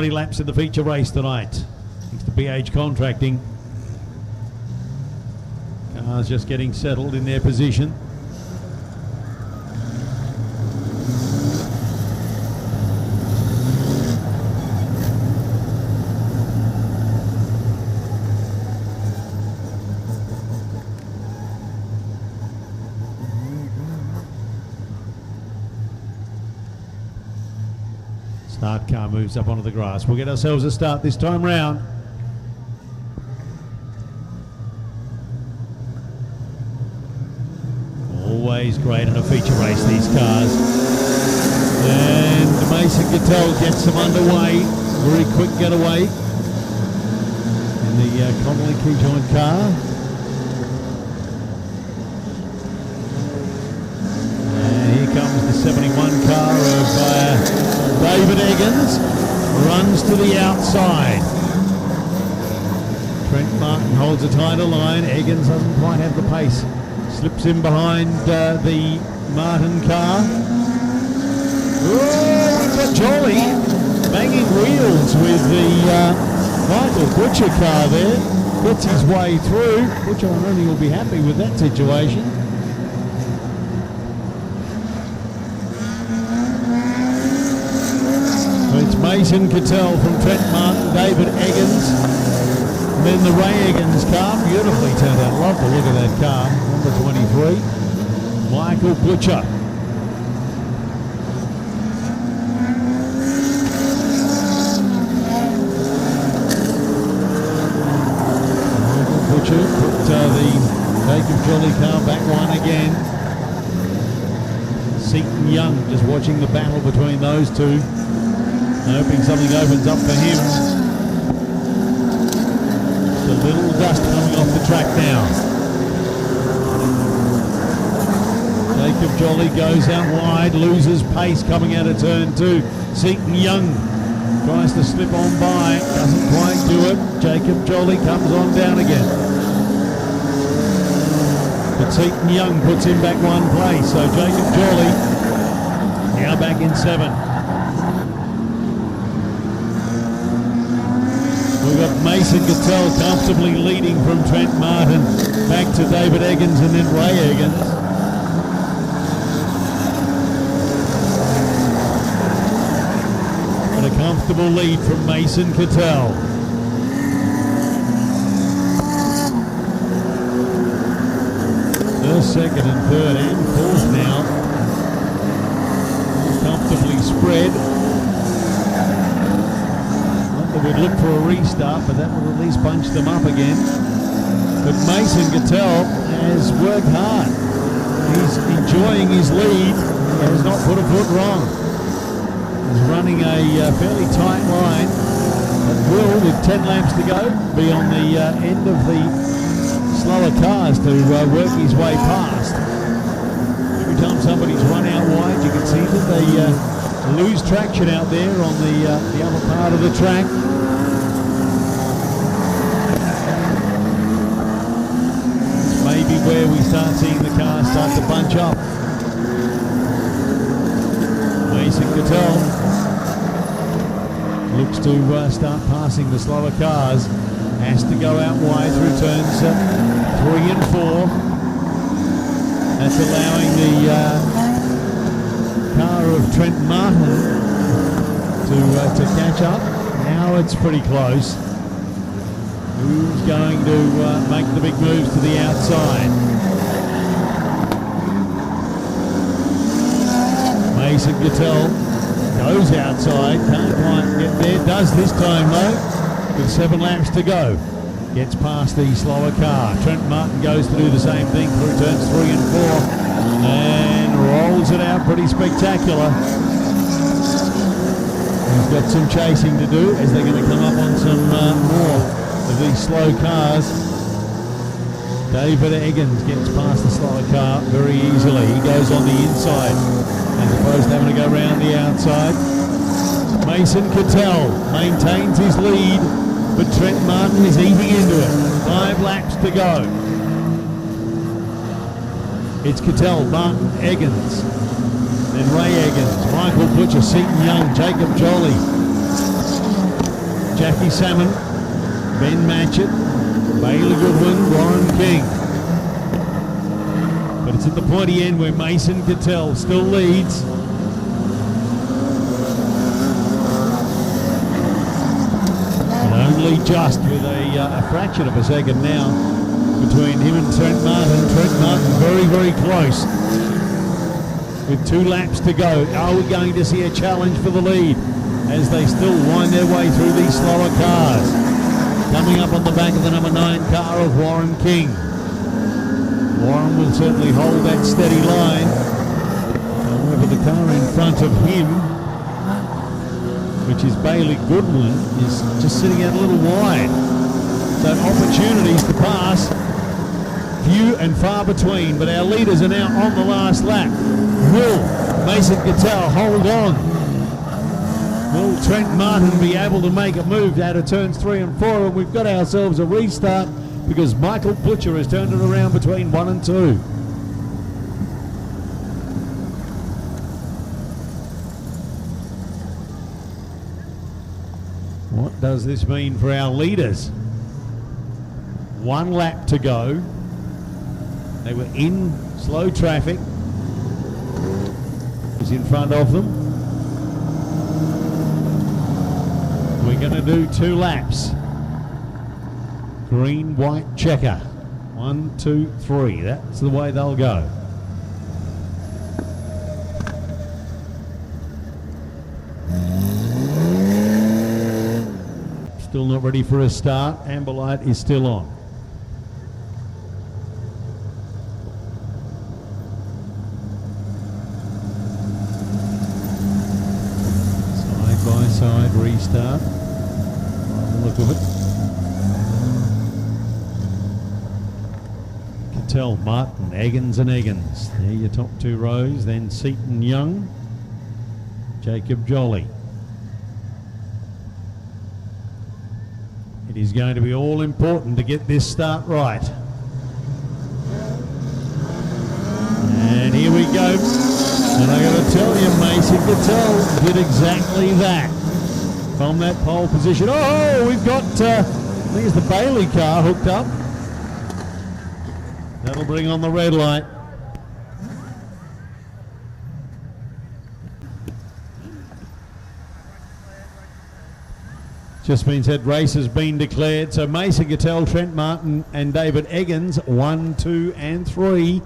20 laps in the feature race tonight. Thanks to BH Contracting. Cars just getting settled in their position. Start car moves up onto the grass. We'll get ourselves a start this time round. Always great in a feature race, these cars. And Mason Cattell gets them underway. Very quick getaway in the Connolly Keyjoint car. And here comes the 71 car of David Eggins, runs to the outside. Trent Martin holds a tighter line. Eggins doesn't quite have the pace. Slips in behind the Martin car. Oh, we've got Jolly banging wheels with the Michael Butcher car there. Gets his way through. Butcher, I don't think will be happy with that situation. It's Mason Cattell from Trent Martin, David Eggins, and then the Ray Eggins car, beautifully turned out. Love the look of that car, number 23, Michael Butcher. Michael Butcher put the Jacob Jolly car back one again. Seaton Young just watching the battle between those two. Hoping something opens up for him. Just a little dust coming off the track now. Jacob Jolly goes out wide, loses pace coming out of turn two. Seaton Young tries to slip on by, doesn't quite do it. Jacob Jolly comes on down again. But Seaton Young puts him back one place, so Jacob Jolly now back in 7. We've got Mason Cattell comfortably leading from Trent Martin back to David Eggins and then Ray Eggins. But a comfortable lead from Mason Cattell. First, second and third and fourth now. Comfortably spread. We'd look for a restart, but that will at least bunch them up again. But Mason Cattell has worked hard. He's enjoying his lead. He has not put a foot wrong. He's running a fairly tight line, but will, with 10 laps to go, be on the end of the slower cars to work his way past. Every time somebody's run out wide, you can see that they lose traction out there on the other part of the track. Maybe where we start seeing the cars start to bunch up. Mason Cattell looks to start passing the slower cars. Has to go out wide through turns 3 and 4. That's allowing the car of Trent Martin to catch up. Now it's pretty close. Who's going to make the big moves to the outside? Mason Cattell goes outside, can't quite get there, does this time though, with 7 laps to go. Gets past the slower car. Trent Martin goes to do the same thing through turns 3 and 4 and rolls it out pretty spectacular. He's got some chasing to do as they're going to come up on some more of these slow cars. David Eggins gets past the slower car very easily. He goes on the inside as opposed to having to go around the outside. Mason Cattell maintains his lead, but Trent Martin is eating into it. 5 laps to go. It's Cattell, Martin, Eggins, then Ray Eggins, Michael Butcher, Seaton Young, Jacob Jolly. Jackie Salmon, Ben Matchett, Bailey Goodwin, Warren King. But it's at the pointy end where Mason Cattell still leads. And only just with a fraction of a second now between him and Trent Martin. Trent Martin very, very close. With 2 laps to go, are we going to see a challenge for the lead as they still wind their way through these slower cars? Coming up on the back of the number 9 car of Warren King. Warren will certainly hold that steady line. However, the car in front of him, which is Bailey Goodwin, is just sitting out a little wide. So opportunities to pass, few and far between, but our leaders are now on the last lap. Will Mason Cattell hold on? Will Trent Martin be able to make a move out of turns 3 and 4? And we've got ourselves a restart because Michael Butcher has turned it around between 1 and 2. What does this mean for our leaders? 1 lap to go. They were in slow traffic. Is in front of them. We're going to do 2 laps. Green, white, checker. 1, 2, 3. That's the way they'll go. Still not ready for a start. Amber light is still on. Side restart. Look of it. Cattell, Martin, Eggins and Eggins. There your top 2 rows. Then Seaton Young, Jacob Jolly. It is going to be all important to get this start right. And here we go. And I got to tell you, Mason Cattell did exactly that. From that pole position. Oh, we've got, I think it's the Bailey car hooked up. That'll bring on the red light. Just means that race has been declared. So Mason Cattell, Trent Martin and David Eggins, 1, 2 and 3.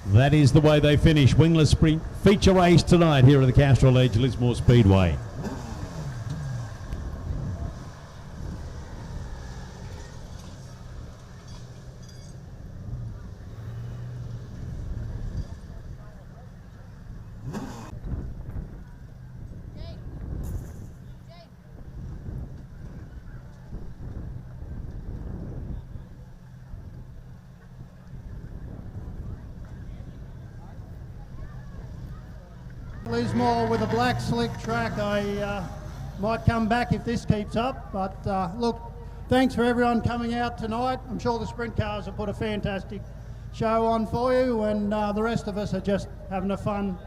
That is the way they finish. Wingless Sprint feature race tonight here at the Castrol Edge Lismore Speedway. Lismore with a black slick track. I might come back if this keeps up, but look, thanks for everyone coming out tonight. I'm sure the sprint cars have put a fantastic show on for you, and the rest of us are just having a fun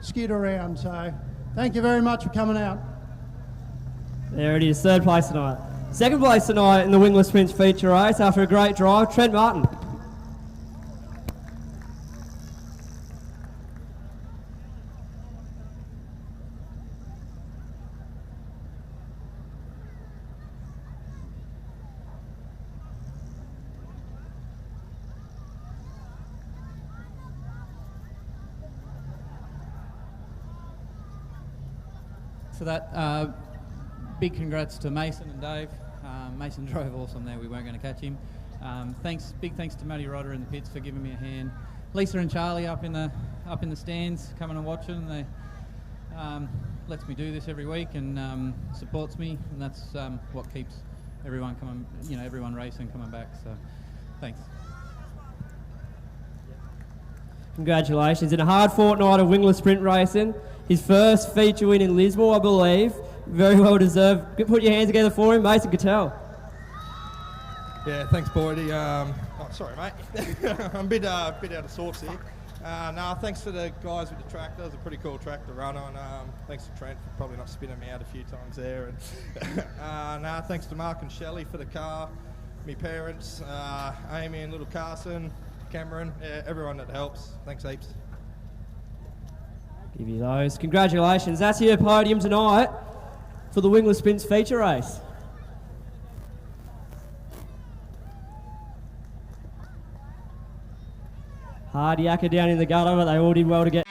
skid around. So thank you very much for coming out. There it is, 3rd place tonight. 2nd place tonight in the Wingless Sprints feature race after a great drive, Trent Martin. For that, big congrats to Mason and Dave. Mason drove awesome there. We weren't going to catch him. Big thanks to Matty Rodder in the pits for giving me a hand. Lisa and Charlie up in the stands, coming and watching. They lets me do this every week and supports me, and that's what keeps everyone coming. Everyone racing, coming back. So, thanks. Congratulations. In a hard fortnight of Wingless Sprint racing, his first feature win in Lismore, I believe. Very well deserved. Put your hands together for him, Mason Cattell. Yeah, thanks, Boydie. Sorry, mate. I'm a bit out of sorts here. No, thanks to the guys with the tractor. It was a pretty cool track to run on. Thanks to Trent for probably not spinning me out a few times there. And thanks to Mark and Shelley for the car, me parents, Amy and little Carson, Cameron, everyone that helps. Thanks heaps. Give you those. Congratulations. That's your podium tonight for the Wingless Sprints feature race. Hard yakka down in the gutter, but they all did well to get...